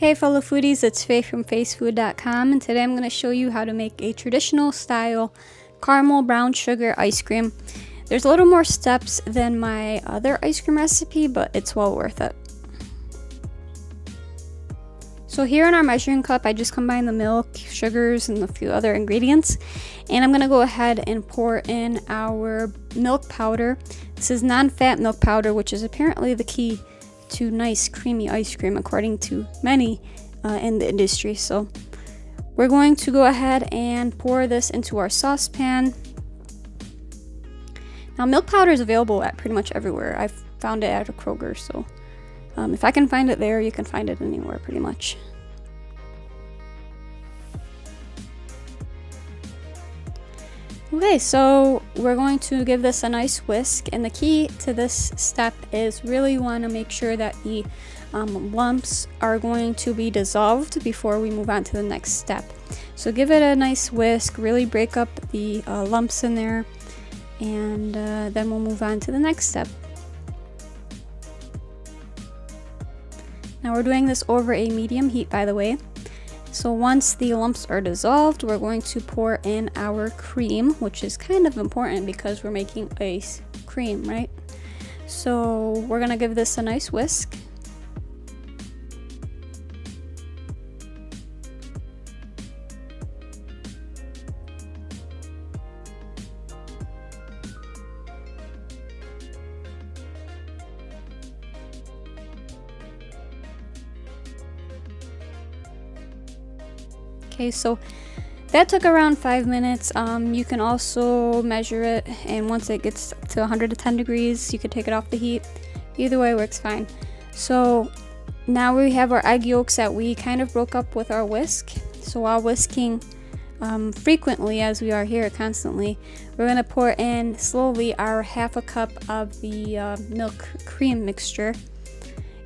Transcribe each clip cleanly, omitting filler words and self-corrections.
Hey fellow foodies, it's Faye from facefood.com, and today I'm going to show you how to make a traditional style caramel brown sugar ice cream. There's a little more steps than my other ice cream recipe, but it's well worth it. So here in our measuring cup, I just combined the milk, sugars, and a few other ingredients. And I'm going to go ahead and pour in our milk powder. This is non-fat milk powder, which is apparently the key to nice creamy ice cream according to many in the industry. So we're going to go ahead and pour this into our saucepan. Now milk powder is available at pretty much everywhere. I've found it at a Kroger, so if I can find it there, you can find it anywhere pretty much. Okay, so we're going to give this a nice whisk, and the key to this step is really want to make sure that the lumps are going to be dissolved before we move on to the next step. So give it a nice whisk, really break up the lumps in there, and then we'll move on to the next step. Now we're doing this over a medium heat, by the way. So once the lumps are dissolved, we're going to pour in our cream, which is kind of important because we're making ice cream, right? So we're gonna give this a nice whisk. Okay, so that took around 5 minutes. You can also measure it, and once it gets to 110 degrees, you can take it off the heat. Either way works fine. So now we have our egg yolks that we kind of broke up with our whisk. So while whisking frequently, as we are here constantly, we're going to pour in slowly our half a cup of the milk cream mixture.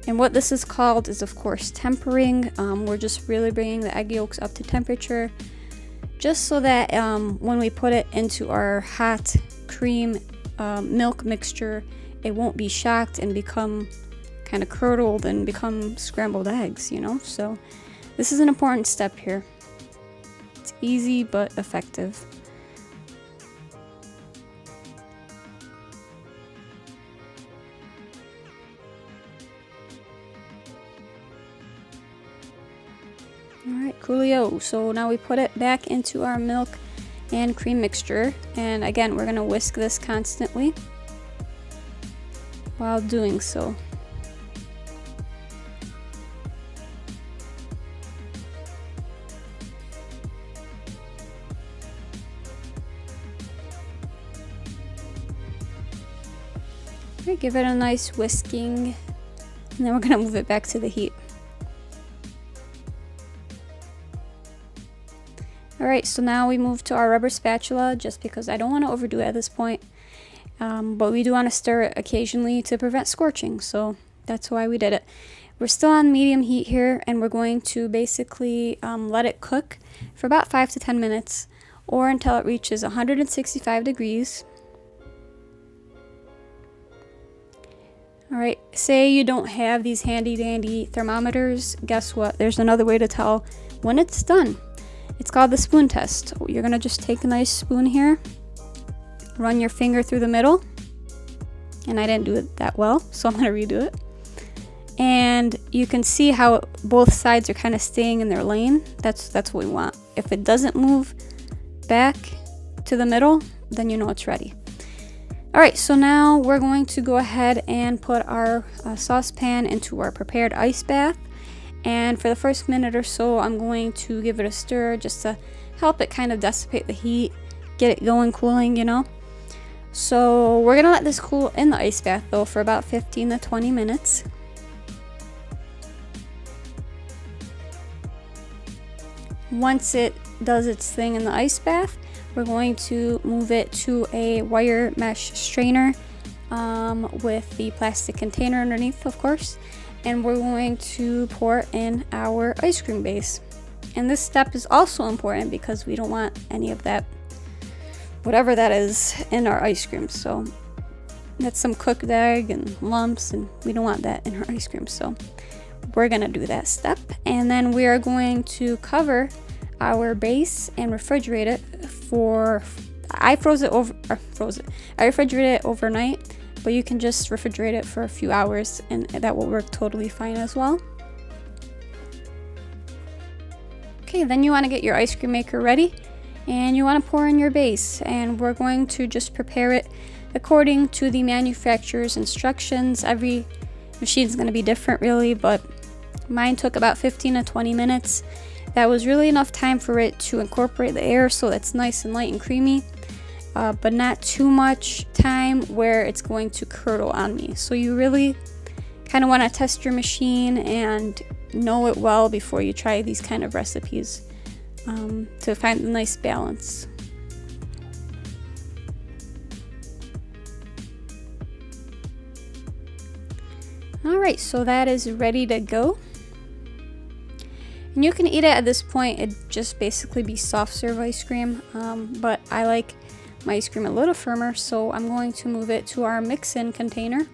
And what this is called is, of course, tempering. We're just really bringing the egg yolks up to temperature, just so that when we put it into our hot cream milk mixture, it won't be shocked and become kind of curdled and become scrambled eggs, you know? So this is an important step here. It's easy but effective. Alright, coolio. So now we put it back into our milk and cream mixture, and again we're going to whisk this constantly while doing so. Alright, give it a nice whisking, and then we're going to move it back to the heat. Alright, so now we move to our rubber spatula, just because I don't want to overdo it at this point. But we do want to stir it occasionally to prevent scorching, so that's why we did it. We're still on medium heat here, and we're going to basically let it cook for about 5 to 10 minutes, or until it reaches 165 degrees. Alright, say you don't have these handy dandy thermometers, guess what? There's another way to tell when it's done. It's called the spoon test. You're gonna just take a nice spoon here, run your finger through the middle, and I didn't do it that well, so I'm gonna redo it. And you can see how both sides are kind of staying in their lane. That's what we want. If it doesn't move back to the middle, then you know it's ready. Alright, so now we're going to go ahead and put our saucepan into our prepared ice bath. And for the first minute or so, I'm going to give it a stir just to help it kind of dissipate the heat, get it going, cooling, you know. So we're going to let this cool in the ice bath though for about 15 to 20 minutes. Once it does its thing in the ice bath, we're going to move it to a wire mesh strainer with the plastic container underneath, of course. And we're going to pour in our ice cream base. And this step is also important because we don't want any of that, whatever that is, in our ice cream. So that's some cooked egg and lumps, and we don't want that in our ice cream. So we're gonna do that step, and then we are going to cover our base and refrigerate it for, I refrigerated it overnight, but you can just refrigerate it for a few hours and that will work totally fine as well. Okay, then you want to get your ice cream maker ready and you want to pour in your base, and we're going to just prepare it according to the manufacturer's instructions. Every machine is going to be different really, but mine took about 15 to 20 minutes. That was really enough time for it to incorporate the air so it's nice and light and creamy, but not too much time where it's going to curdle on me. So you really kind of want to test your machine and know it well before you try these kind of recipes, to find the nice balance. Alright, so that is ready to go. And you can eat it at this point. It'd just basically be soft serve ice cream, but I like my ice cream a little firmer, so I'm going to move it to our mix-in container.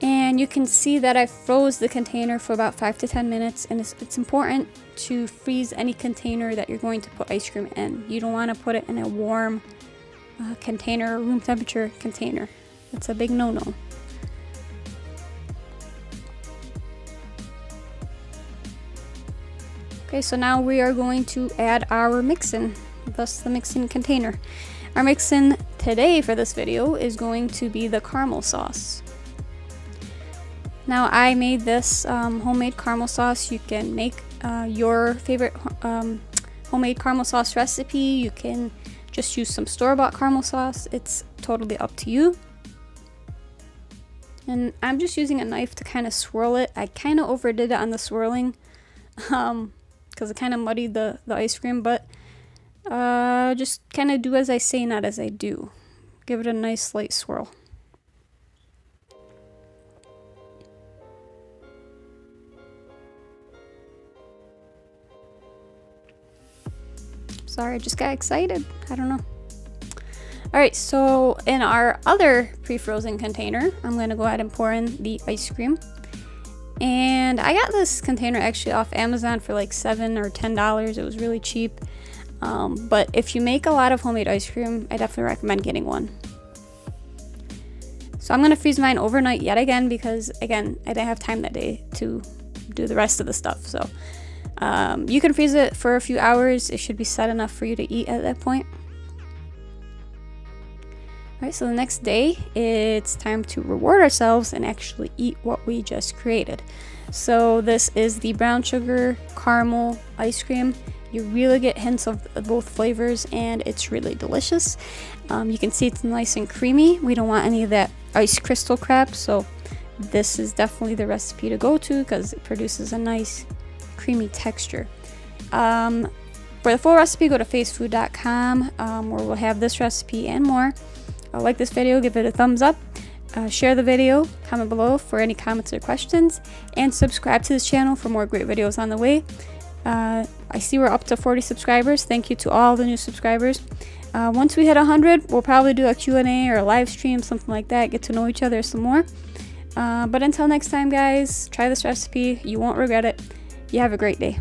And you can see that I froze the container for about 5 to 10 minutes, and it's important to freeze any container that you're going to put ice cream in. You don't want to put it in a warm container, room temperature container. It's a big no-no. Okay, so now we are going to add our mix-in, thus the mix-in container. Our mix-in today for this video is going to be the caramel sauce. Now I made this homemade caramel sauce. You can make your favorite homemade caramel sauce recipe. You can just use some store-bought caramel sauce. It's totally up to you. And I'm just using a knife to kind of swirl it. I kind of overdid it on the swirling because it kind of muddied the ice cream, but just kind of do as I say, not as I do. Give it a nice light swirl. Sorry, I just got excited. I don't know. Alright, so in our other pre-frozen container, I'm going to go ahead and pour in the ice cream. And I got this container actually off Amazon for like $7 or $10. It was really cheap. But if you make a lot of homemade ice cream, I definitely recommend getting one. So I'm going to freeze mine overnight yet again because, again, I didn't have time that day to do the rest of the stuff. So you can freeze it for a few hours. It should be set enough for you to eat at that point. Alright, so the next day, it's time to reward ourselves and actually eat what we just created. So this is the brown sugar caramel ice cream. You really get hints of both flavors and it's really delicious. You can see it's nice and creamy. We don't want any of that ice crystal crap, so this is definitely the recipe to go to because it produces a nice creamy texture. For the full recipe, go to faysfood.com where we'll have this recipe and more. Like this video, give it a thumbs up, share the video, comment below for any comments or questions, and subscribe to this channel for more great videos on the way. I see we're up to 40 subscribers. Thank you to all the new subscribers. Once we hit 100, we'll probably do a Q&A or a live stream, something like that, get to know each other some more. But until next time, guys, try this recipe. You won't regret it. You have a great day.